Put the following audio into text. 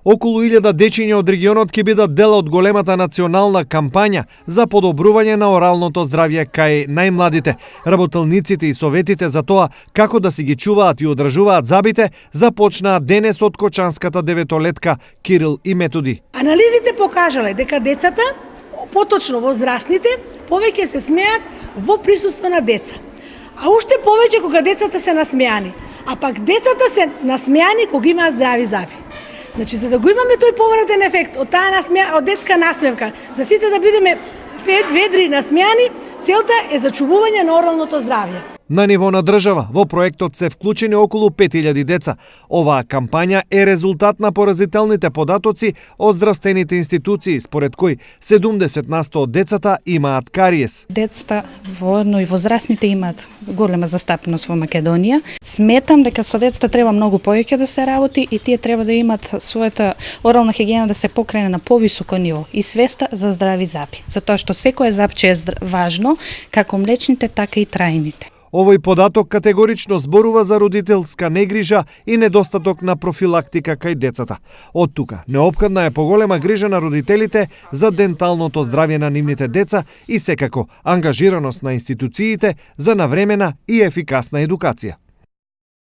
Околу 1000 дечиња од регионот ќе бидат дел од големата национална кампања за подобрување на оралното здравје кај најмладите. Работелниците и советите за тоа како да си ги чуваат и одржуваат забите започнаа денес од кочанската деветолетка Кирил и Методи. Анализите покажале дека децата, поточно возрастните, повеќе се смеат во присуство на деца. А уште повеќе кога децата се насмеани. А пак децата се насмеани кога имаат здрави заби. Значи, за да го имаме тој повратен ефект од таа од детска насмевка, за сите да бидеме ведри и насмеани, целта е зачувување на оралното здравје. На ниво на држава, во проектот се вклучени околу 5000 деца. Оваа кампања е резултат на поразителните податоци од здравствените институции, според кои 70% од децата имаат кариес. Децата, воедно и возрастните, имаат голема застапеност во Македонија. Сметам дека со децата треба многу повеќе да се работи и тие треба да имат својата орална хигиена да се покрене на повисоко ниво и свеста за здрави зъби. Затоа што секое зъбче е важно, како млечните, така и трајните. Овој податок категорично зборува за родителска негрижа и недостаток на профилактика кај децата. Од тука, неопходна е поголема грижа на родителите за денталното здравје на нивните деца и секако ангажираност на институциите за навремена и ефикасна едукација.